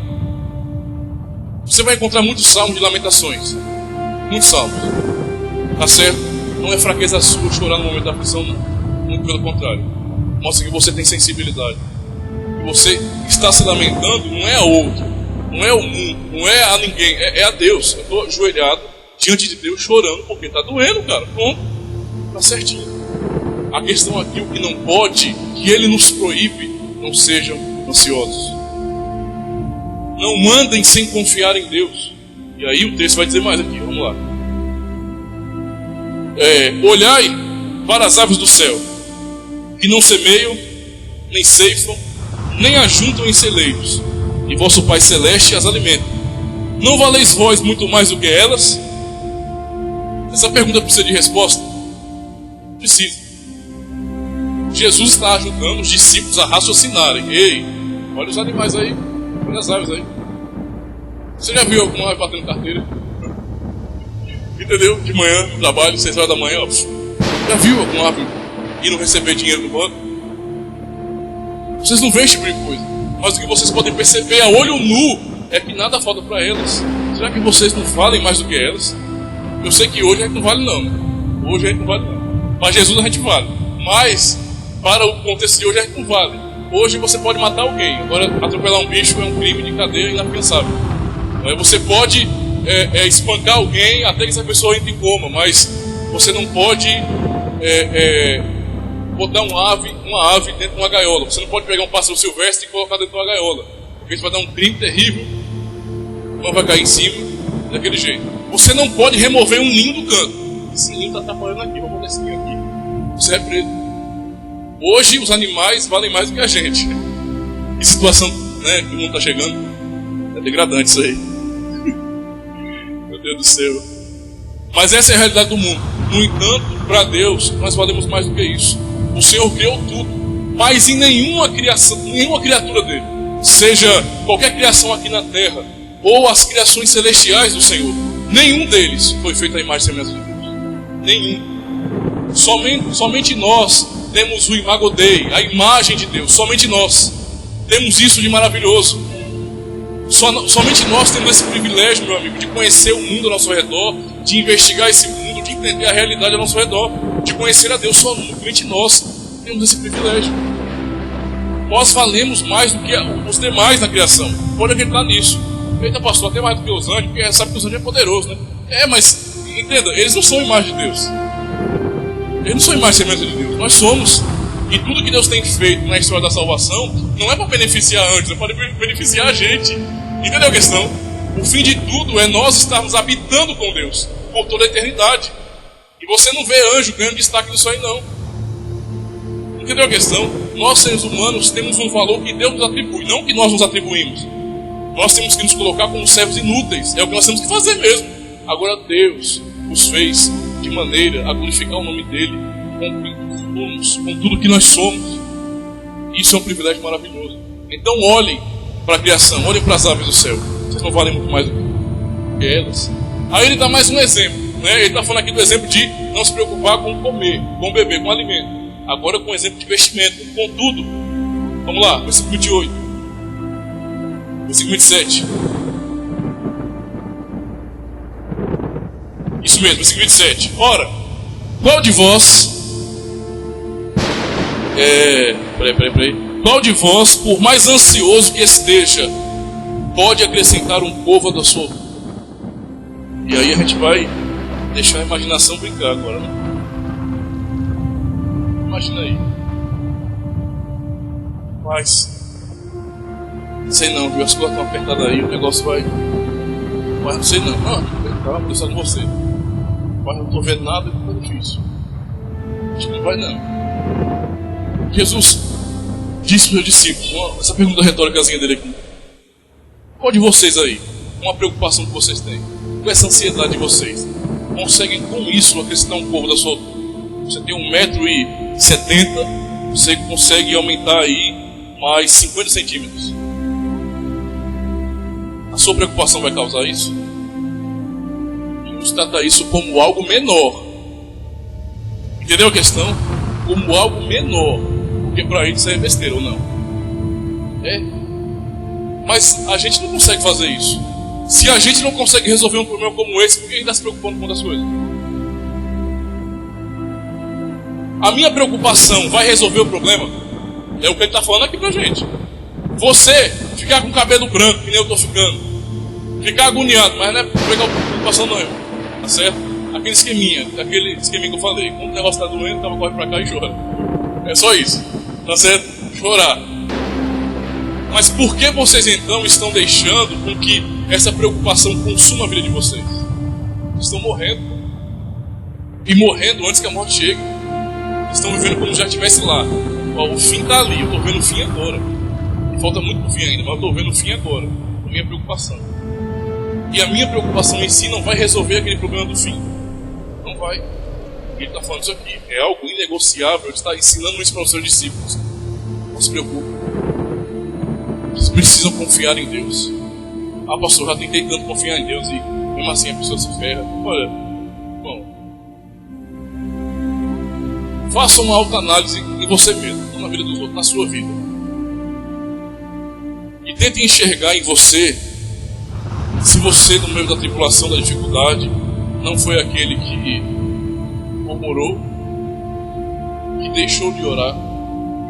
Você vai encontrar muitos salmos de lamentações. Muitos salmos. Tá certo? Não é fraqueza sua chorar no momento da aflição, não. Muito pelo contrário. Mostra que você tem sensibilidade. Que você está se lamentando não é a outro, não é o mundo, não é a ninguém, é a Deus. Eu estou ajoelhado diante de Deus chorando porque está doendo, cara. Pronto. Tá certinho. A questão aqui, o que não pode, que Ele nos proíbe, não sejam ansiosos. Não andem sem confiar em Deus. E aí o texto vai dizer mais aqui, vamos lá. Olhai para as aves do céu, que não semeiam, nem ceifam, nem ajuntam em celeiros, e vosso Pai Celeste as alimenta. Não valeis vós muito mais do que elas? Essa pergunta precisa de resposta? Precisa. Jesus está ajudando os discípulos a raciocinarem. Ei, olha os animais aí, olha as aves aí. Você já viu alguma ave batendo carteira? Entendeu? De manhã, no trabalho, 6 horas da manhã, ó. Já viu alguma ave e não receber dinheiro do banco? Vocês não veem esse tipo de coisa. Mas o que vocês podem perceber a olho nu é que nada falta para elas. Será que vocês não valem mais do que elas? Eu sei que hoje a gente não vale não, né? Hoje a gente não vale não. Para Jesus a gente vale. Mas para o contexto de hoje a gente não vale. Hoje você pode matar alguém. Agora atropelar um bicho é um crime de cadeia inafiançável. Você pode espancar alguém até que essa pessoa entre em coma. Mas você não pode botar uma ave dentro de uma gaiola. Você não pode pegar um pássaro silvestre e colocar dentro de uma gaiola, porque isso vai dar um crime terrível. Não vai cair em cima daquele jeito. Você não pode remover um ninho do canto. Esse ninho está atrapalhando aqui, vamos botar esse ninho aqui. Você é preso. Hoje os animais valem mais do que a gente. Que situação, né, que o mundo está chegando. É degradante isso aí. Meu Deus do céu. Mas essa é a realidade do mundo. No entanto, para Deus, nós valemos mais do que isso. O Senhor criou tudo, mas em nenhuma criatura dele, seja qualquer criação aqui na terra, ou as criações celestiais do Senhor, nenhum deles foi feito à imagem e semelhança de Deus. Nenhum. Somente nós temos o Imago Dei, a imagem de Deus. Somente nós temos isso de maravilhoso. Somente nós temos esse privilégio, meu amigo, de conhecer o mundo ao nosso redor, de investigar esse mundo, de entender a realidade ao nosso redor, de conhecer a Deus. Somente nós temos esse privilégio. Nós valemos mais do que os demais na criação. Pode acreditar nisso. Eita, pastor, até mais do que os anjos, porque sabe que os anjos é poderoso, né? Mas, entenda, eles não são imagem de Deus. Eles não são imagem e semelhança de Deus. Nós somos. E tudo que Deus tem feito na história da salvação não é para beneficiar anjos, é para beneficiar a gente. Entendeu a questão? O fim de tudo é nós estarmos habitando com Deus por toda a eternidade. E você não vê anjo ganhando destaque nisso aí, não. Entendeu a questão? Nós, seres humanos, temos um valor que Deus nos atribui, não que nós nos atribuímos. Nós temos que nos colocar como servos inúteis. É o que nós temos que fazer mesmo. Agora Deus os fez de maneira a glorificar o nome dEle com tudo que nós somos. Isso é um privilégio maravilhoso. Então olhem para a criação, olhem para as aves do céu. Vocês não valem muito mais do que elas. Aí ele dá mais um exemplo, né? Ele está falando aqui do exemplo de não se preocupar com comer, com beber, com alimento. Agora com o exemplo de vestimento, com tudo. Vamos lá, versículo 28. Versículo 27. Isso mesmo, versículo 27. Ora, qual de vós... Qual de vós, por mais ansioso que esteja, pode acrescentar um côvado da sua vida? E aí a gente vai deixar a imaginação brincar agora, né? Imagina aí. Mas, sei não, viu? As coisas estão apertadas aí, o negócio vai... Mas não sei não. Calma, vou pensar em você. Mas não estou vendo nada, é difícil. Acho que não vai não. Jesus disse para os discípulos, essa pergunta retóricazinha dele aqui: qual de vocês aí, com a preocupação que vocês têm, com essa ansiedade de vocês, conseguem com isso acrescentar um corpo da sua altura? Você tem 1,70 m, você consegue aumentar aí mais 50 centímetros. A sua preocupação vai causar isso? Jesus trata isso como algo menor. Entendeu a questão? Como algo menor. Porque para ele isso é besteira ou não? É. Mas a gente não consegue fazer isso. Se a gente não consegue resolver um problema como esse, por que a gente está se preocupando com outras coisas? A minha preocupação vai resolver o problema? É o que ele está falando aqui pra gente. Você ficar com o cabelo branco, que nem eu estou ficando, ficar agoniado, mas não é pegar preocupação não, irmão. Tá certo? Aquele esqueminha que eu falei. Quando o negócio está doendo, o cara corre pra cá e chora. É só isso. Tá certo? Chorar. Mas por que vocês então estão deixando com que essa preocupação consuma a vida de vocês? Estão morrendo. E morrendo antes que a morte chegue. Estão vivendo como já estivesse lá. Ó, o fim está ali, eu estou vendo o fim agora. Falta muito pro fim ainda, mas eu estou vendo o fim agora. A minha preocupação. E a minha preocupação em si não vai resolver aquele problema do fim. Não vai. Ele está falando isso aqui. É algo inegociável. Ele está ensinando isso para os seus discípulos. Não se preocupem. Vocês precisam confiar em Deus. Ah, pastor, já tentei tanto confiar em Deus e mesmo assim a pessoa se ferra. Olha, bom, faça uma autoanálise em você mesmo, não na vida dos outros, na sua vida. E tente enxergar em você se você, no meio da tribulação, da dificuldade, não foi aquele que murmurou, que deixou de orar,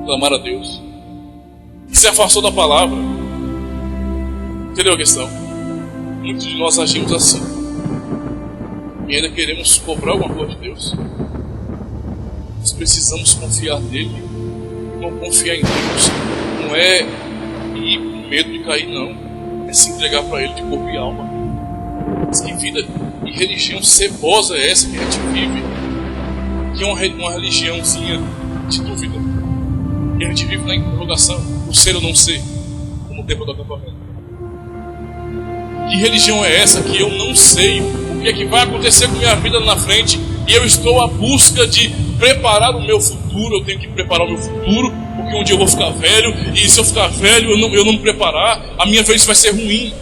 clamar a Deus, que se afastou da palavra. Entendeu a questão? Muitos de nós agimos assim e ainda queremos cobrar alguma coisa de Deus. Nós precisamos confiar nele. Não confiar em Deus não é ir com medo de cair, não. É se entregar para ele de corpo e alma. Mas que vida e religião cebosa é essa que a gente vive? Que é uma religiãozinha de dúvida. E a gente vive na interrogação, o ser ou não ser, como o tempo do acampamento. Que religião é essa que eu não sei o que é que vai acontecer com minha vida lá na frente e eu estou à busca de preparar o meu futuro? Eu tenho que preparar o meu futuro, porque um dia eu vou ficar velho, e se eu ficar velho, eu não me preparar, a minha velhice vai ser ruim.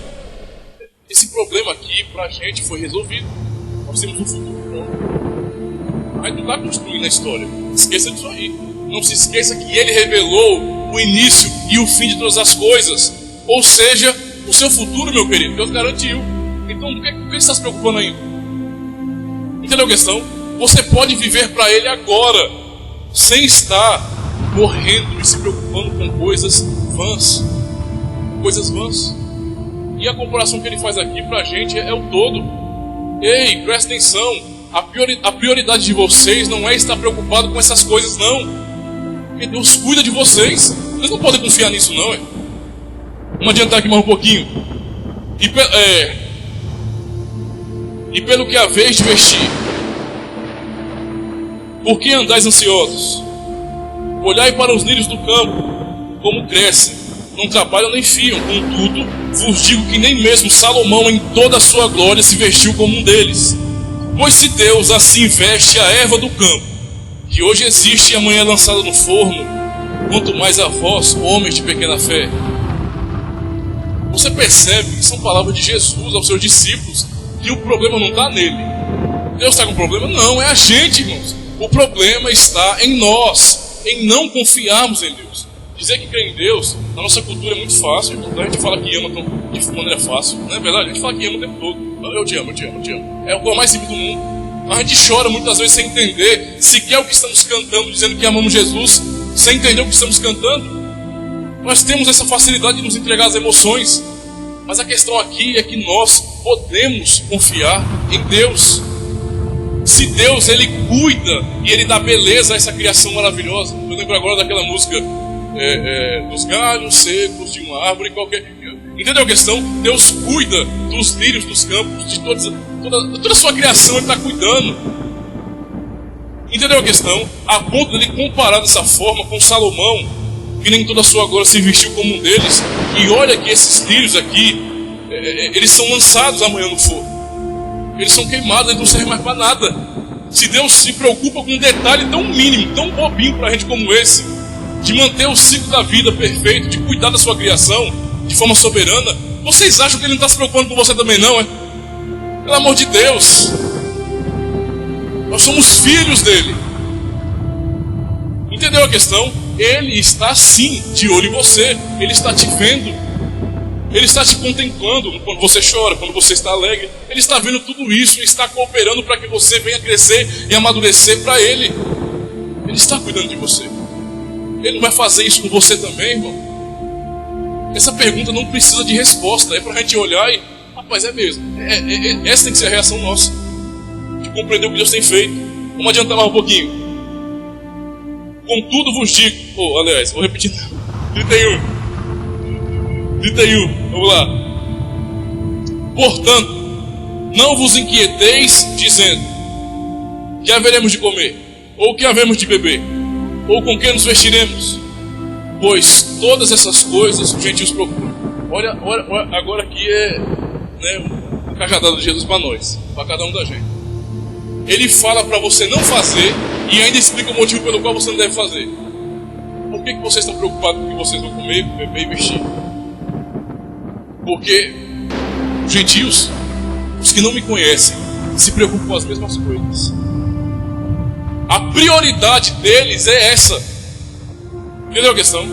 Esse problema aqui, pra gente, foi resolvido. Nós temos um futuro pronto. Mas não está construindo a história. Esqueça disso aí. Não se esqueça que ele revelou o início e o fim de todas as coisas. Ou seja, o seu futuro, meu querido, Deus garantiu. Então, por que você está se preocupando ainda? Entendeu a questão? Você pode viver para ele agora, sem estar morrendo e se preocupando com coisas vãs. Coisas vãs. E a comparação que ele faz aqui para a gente é o todo. Ei, presta atenção. A prioridade de vocês não é estar preocupado com essas coisas, não. Porque Deus cuida de vocês. Vocês não podem confiar nisso, não. Vamos adiantar aqui mais um pouquinho. E pelo que haveis de vestir, por que andais ansiosos? Olhai para os lírios do campo, como crescem, não trabalham nem fiam. Contudo, vos digo que nem mesmo Salomão em toda a sua glória se vestiu como um deles. Pois se Deus assim veste a erva do campo, que hoje existe e amanhã é lançada no forno, quanto mais a vós, homens de pequena fé. Você percebe que são palavras de Jesus aos seus discípulos, que o problema não está nele. Deus está com problema? Não, é a gente, irmãos. O problema está em nós, em não confiarmos em Deus. Dizer que crê em Deus, na nossa cultura é muito fácil. A gente fala que ama de maneira fácil. Não é verdade? A gente fala que ama o tempo todo. Eu te amo, eu te amo, eu te amo. É o coisa mais simples do mundo. A gente chora muitas vezes sem entender sequer o que estamos cantando, dizendo que amamos Jesus, sem entender o que estamos cantando. Nós temos essa facilidade de nos entregar às emoções. Mas a questão aqui é que nós podemos confiar em Deus. Se Deus, Ele cuida e Ele dá beleza a essa criação maravilhosa. Eu lembro agora daquela música dos galhos secos de uma árvore qualquer. Entendeu a questão? Deus cuida dos lírios dos campos, de toda a sua criação Ele está cuidando. Entendeu a questão? A ponto de Ele comparar dessa forma com Salomão, que nem toda a sua glória se vestiu como um deles. E olha que esses lírios aqui, eles são lançados amanhã no fogo. Eles são queimados, eles não servem mais para nada. Se Deus se preocupa com um detalhe tão mínimo, tão bobinho para a gente como esse, de manter o ciclo da vida perfeito, de cuidar da sua criação de forma soberana, vocês acham que Ele não está se preocupando com você também não, é? Pelo amor de Deus, nós somos filhos dEle. Entendeu a questão? Ele está sim de olho em você. Ele está te vendo. Ele está te contemplando quando você chora, quando você está alegre. Ele está vendo tudo isso e está cooperando para que você venha crescer e amadurecer para Ele. Ele está cuidando de você. Ele não vai fazer isso com você também, irmão? Essa pergunta não precisa de resposta. É para a gente olhar e... Rapaz, é mesmo. Essa tem que ser a reação nossa. De compreender o que Deus tem feito. Vamos adiantar mais um pouquinho. Contudo vos digo... aliás, vou repetir. 31, vamos lá. Portanto, não vos inquieteis dizendo: que haveremos de comer, ou que haveremos de beber, ou com que nos vestiremos, pois todas essas coisas os gentios procuram. Olha agora aqui a cajadada de Jesus para nós, para cada um da gente. Ele fala para você não fazer e ainda explica o motivo pelo qual você não deve fazer. Por que vocês estão preocupados com o que vocês vão comer, beber e vestir? Porque os gentios, os que não me conhecem, se preocupam com as mesmas coisas. A prioridade deles é essa. Entendeu a questão?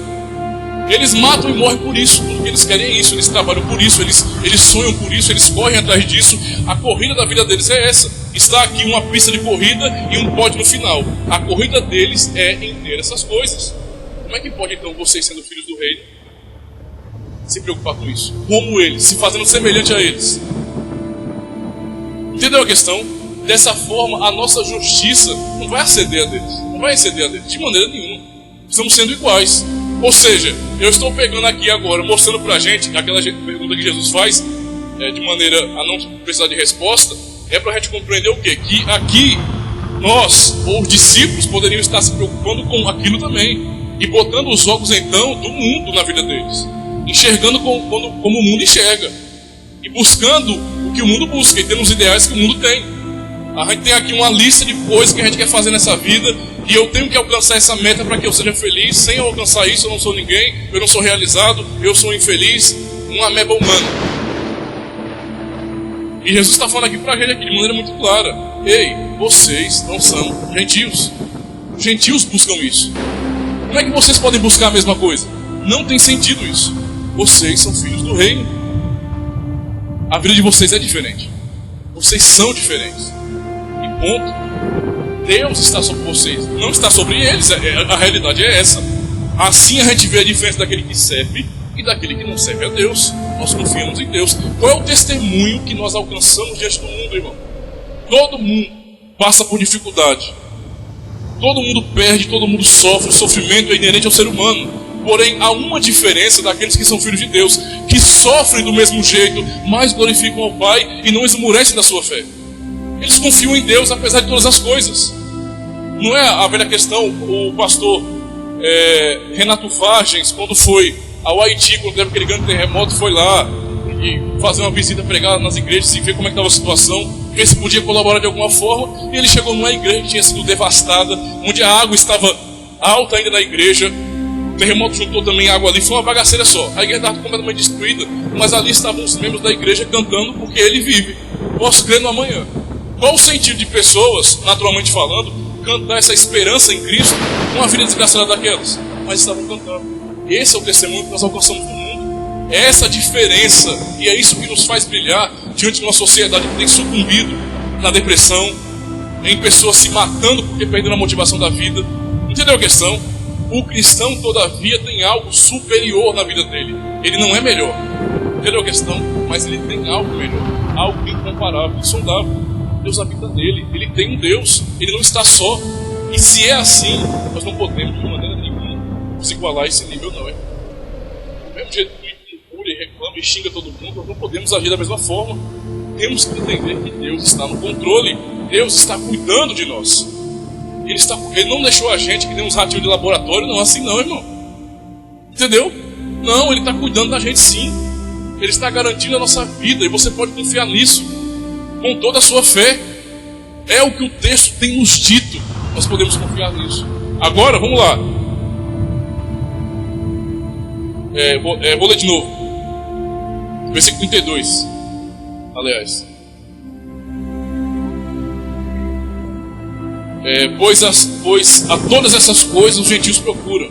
Eles matam e morrem por isso, porque eles querem isso, eles trabalham por isso, eles sonham por isso, eles correm atrás disso. A corrida da vida deles é essa. Está aqui uma pista de corrida e um pódio no final. A corrida deles é em ter essas coisas. Como é que pode então vocês, sendo filhos do reino, se preocupar com isso? Como eles, se fazendo semelhante a eles. Entendeu a questão? Dessa forma, a nossa justiça não vai exceder a deles. Não vai exceder a deles, de maneira nenhuma. Estamos sendo iguais. Ou seja, eu estou pegando aqui agora, mostrando pra gente, aquela pergunta que Jesus faz, de maneira a não precisar de resposta, é pra gente compreender o quê? Que aqui, nós, ou os discípulos, poderiam estar se preocupando com aquilo também. E botando os olhos, então, do mundo na vida deles. Enxergando como o mundo enxerga. E buscando o que o mundo busca. E tendo os ideais que o mundo tem. A gente tem aqui uma lista de coisas que a gente quer fazer nessa vida. E eu tenho que alcançar essa meta para que eu seja feliz. Sem eu alcançar isso, eu não sou ninguém. Eu não sou realizado. Eu sou infeliz. Uma ameba humana. E Jesus está falando aqui para a gente aqui de maneira muito clara. Ei, vocês não são gentios. Os gentios buscam isso. Como é que vocês podem buscar a mesma coisa? Não tem sentido isso. Vocês são filhos do reino. A vida de vocês é diferente. Vocês são diferentes. E ponto. Deus está sobre vocês, não está sobre eles. A realidade é essa. Assim a gente vê a diferença daquele que serve e daquele que não serve a Deus. Nós confiamos em Deus. Qual é o testemunho que nós alcançamos diante do mundo, irmão? Todo mundo passa por dificuldade. Todo mundo perde, todo mundo sofre. O sofrimento é inerente ao ser humano. Porém, há uma diferença daqueles que são filhos de Deus, que sofrem do mesmo jeito, mas glorificam ao Pai e não esmorecem da sua fé. Eles confiam em Deus apesar de todas as coisas. Não é a velha questão, o pastor Renato Vargens, quando foi ao Haiti, quando teve aquele grande terremoto, foi lá e fazer uma visita, pregar nas igrejas e ver como é que estava a situação, ver se podia colaborar de alguma forma. E ele chegou numa igreja que tinha sido devastada, onde a água estava alta ainda na igreja. O terremoto juntou também água ali, foi uma bagaceira só. A igreja estava completamente destruída, mas ali estavam os membros da igreja cantando porque ele vive. Posso crer no amanhã. Qual o sentido de pessoas, naturalmente falando, cantar essa esperança em Cristo com uma vida desgraçada daquelas? Mas estavam cantando. Esse é o testemunho que nós alcançamos no mundo. É essa a diferença, e é isso que nos faz brilhar diante de uma sociedade que tem sucumbido na depressão, em pessoas se matando porque perderam a motivação da vida. Entendeu a questão? O cristão, todavia, tem algo superior na vida dele. Ele não é melhor. Entendeu a questão? Mas ele tem algo melhor, algo incomparável, insondável. Deus habita nele, ele tem um Deus, ele não está só. E se é assim, nós não podemos de maneira nenhuma nos igualar a esse nível, não é? Do mesmo jeito que procura e reclama e xinga todo mundo, nós não podemos agir da mesma forma. Temos que entender que Deus está no controle, Deus está cuidando de nós. Ele não deixou a gente que nem uns ratinhos de laboratório, não, assim não, irmão. Entendeu? Não, ele está cuidando da gente sim. Ele está garantindo a nossa vida e você pode confiar nisso com toda a sua fé. É o que o texto tem nos dito. Nós podemos confiar nisso. Agora, vamos lá. Vou ler de novo. Versículo 32. Aliás. Pois a todas essas coisas os gentios procuram.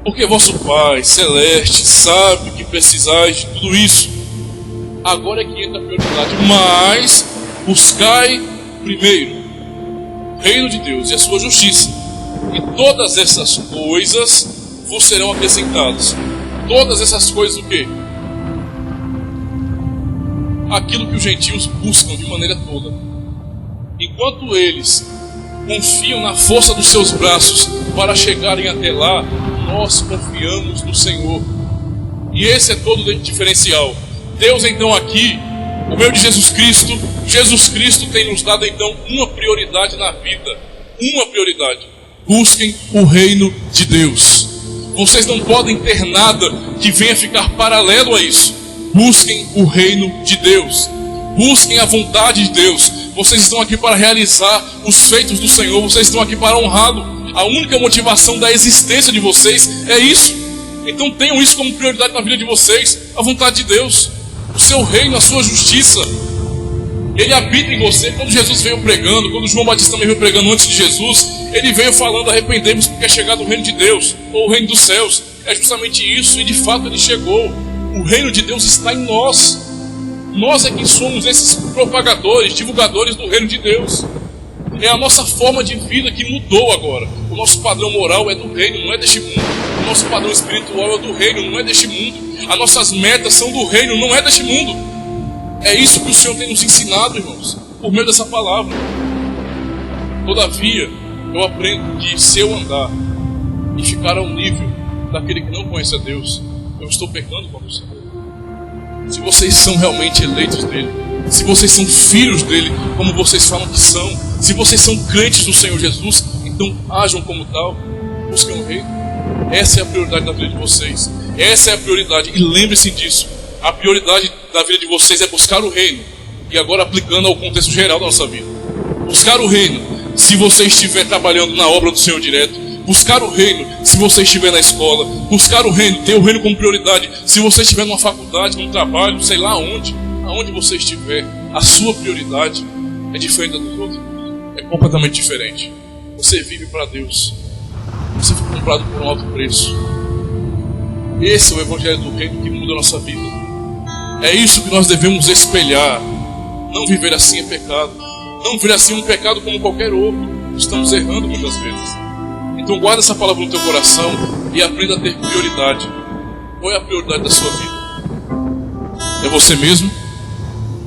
Porque vosso Pai celeste sabe que precisais de tudo isso. Agora é que entra a prioridade. Mas buscai primeiro o reino de Deus e a sua justiça, e todas essas coisas vos serão acrescentadas. Todas essas coisas o quê? Aquilo que os gentios buscam de maneira toda. Enquanto eles confiam na força dos seus braços para chegarem até lá, nós confiamos no Senhor. E esse é todo o diferencial. Deus então aqui, por meio de Jesus Cristo tem nos dado então uma prioridade na vida. Uma prioridade. Busquem o reino de Deus. Vocês não podem ter nada que venha ficar paralelo a isso. Busquem o reino de Deus. Busquem a vontade de Deus. Vocês estão aqui para realizar os feitos do Senhor. Vocês estão aqui para honrá-lo. A única motivação da existência de vocês é isso. Então tenham isso como prioridade na vida de vocês. A vontade de Deus, o seu reino, a sua justiça. Ele habita em você. Quando Jesus veio pregando, quando João Batista também veio pregando antes de Jesus, ele veio falando: arrependemos porque é chegado o reino de Deus, ou o reino dos céus. É justamente isso, e de fato ele chegou. O reino de Deus está em nós. Nós é que somos esses propagadores, divulgadores do reino de Deus. É a nossa forma de vida que mudou agora. O nosso padrão moral é do reino, não é deste mundo. O nosso padrão espiritual é do reino, não é deste mundo. As nossas metas são do reino, não é deste mundo. É isso que o Senhor tem nos ensinado, irmãos, por meio dessa palavra. Todavia, eu aprendo que se eu andar e ficar ao nível daquele que não conhece a Deus, eu estou pecando contra o Senhor. Se vocês são realmente eleitos dele, se vocês são filhos dele, como vocês falam que são, se vocês são crentes no Senhor Jesus, então ajam como tal, busquem o reino. Essa é a prioridade da vida de vocês. Essa é a prioridade, e lembre-se disso. A prioridade da vida de vocês é buscar o reino. E agora aplicando ao contexto geral da nossa vida. Buscar o reino, se você estiver trabalhando na obra do Senhor direto. Buscar o reino, se você estiver na escola. Buscar o reino, ter o reino como prioridade, se você estiver numa faculdade, num trabalho, sei lá onde. Aonde você estiver, a sua prioridade é diferente da dos outros. É completamente diferente. Você vive para Deus. Você foi comprado por um alto preço. Esse é o evangelho do reino que muda a nossa vida. É isso que nós devemos espelhar. Não viver assim é pecado. Não viver assim é um pecado como qualquer outro. Estamos errando muitas vezes. Então guarda essa palavra no teu coração e aprenda a ter prioridade. Qual é a prioridade da sua vida? É você mesmo?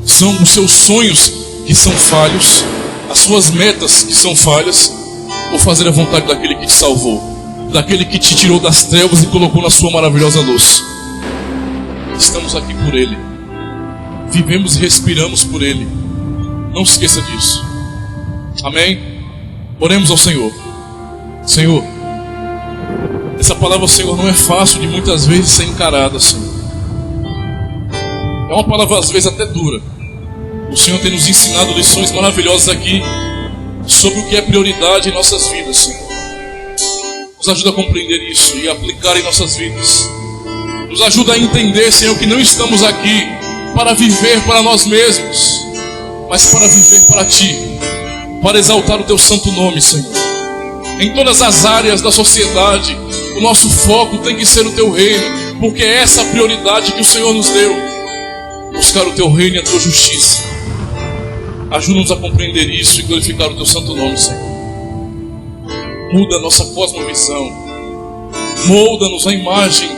São os seus sonhos que são falhos? As suas metas que são falhas? Ou fazer a vontade daquele que te salvou? Daquele que te tirou das trevas e colocou na sua maravilhosa luz? Estamos aqui por Ele. Vivemos e respiramos por Ele. Não se esqueça disso. Amém? Oremos ao Senhor. Senhor, Essa palavra, Senhor, não é fácil de muitas vezes ser encarada, Senhor. É uma palavra às vezes até dura. O Senhor tem nos ensinado lições maravilhosas aqui sobre o que é prioridade em nossas vidas, Senhor. Nos ajuda a compreender isso e aplicar em nossas vidas. Nos ajuda a entender, Senhor, que não estamos aqui para viver para nós mesmos, mas para viver para Ti, para exaltar o Teu santo nome, Senhor. Em todas as áreas da sociedade, o nosso foco tem que ser o Teu reino, porque é essa a prioridade que o Senhor nos deu. Buscar o Teu reino e a Tua justiça. Ajuda-nos a compreender isso e glorificar o Teu santo nome, Senhor. Muda a nossa cosmovisão. Molda-nos a imagem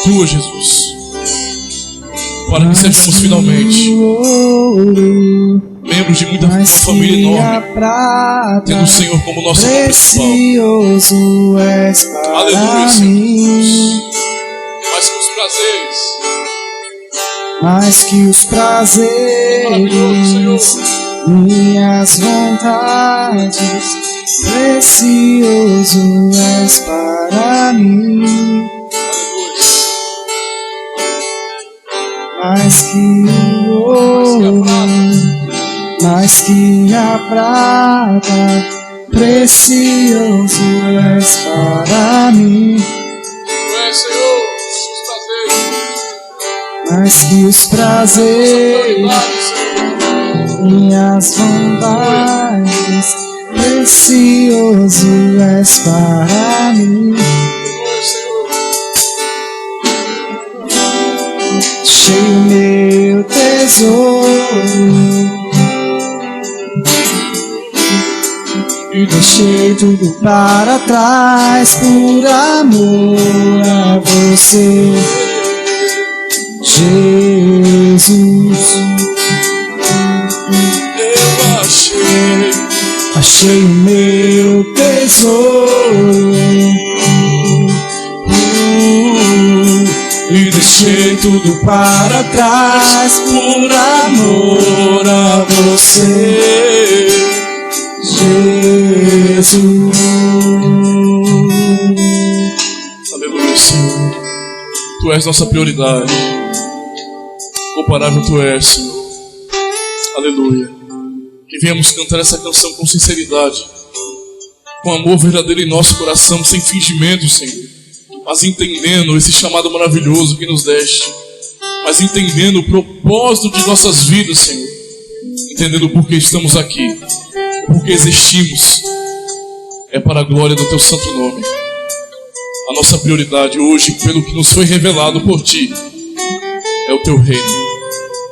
Tua, Jesus, para que sejamos finalmente membros de uma família enorme, tendo o Senhor como nosso irmão principal. Aleluia, Senhor. Mais que os prazeres, minhas vontades, precioso és para mim. Mais que o ouro, mais que a prata, precioso és para mim. Mais que os prazeres, minhas vontades, precioso és para mim. Cheio meu tesouro e deixei tudo para trás por amor a você, Jesus. Eu achei o meu tesouro e deixei tudo para trás por amor a você, Jesus. Aleluia, Senhor. Tu és nossa prioridade. Comparável Tu és, Senhor. Aleluia. Que venhamos cantar essa canção com sinceridade, com amor verdadeiro em nosso coração, sem fingimento, Senhor, mas entendendo esse chamado maravilhoso que nos deste, mas entendendo o propósito de nossas vidas, Senhor, entendendo por que estamos aqui, por que existimos, é para a glória do Teu santo nome. A nossa prioridade hoje, pelo que nos foi revelado por Ti, é o Teu reino,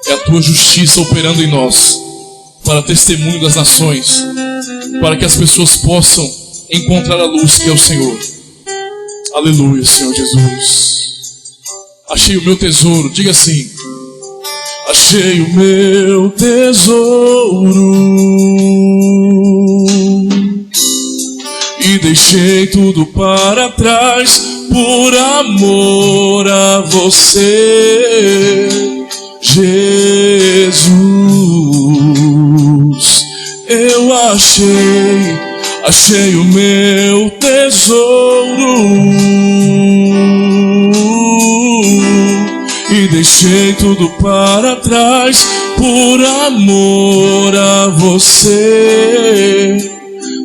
é a Tua justiça operando em nós, para testemunho das nações, para que as pessoas possam encontrar a luz que é o Senhor. Aleluia, Senhor Jesus. Achei o meu tesouro, diga assim: achei o meu tesouro e deixei tudo para trás por amor a você, Jesus. Eu achei o meu tesouro e deixei tudo para trás por amor a você,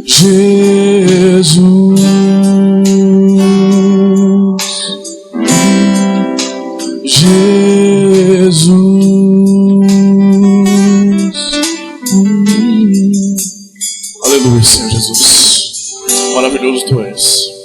Jesus. Jesus. Aleluia, Senhor Jesus. Maravilhoso Tu és.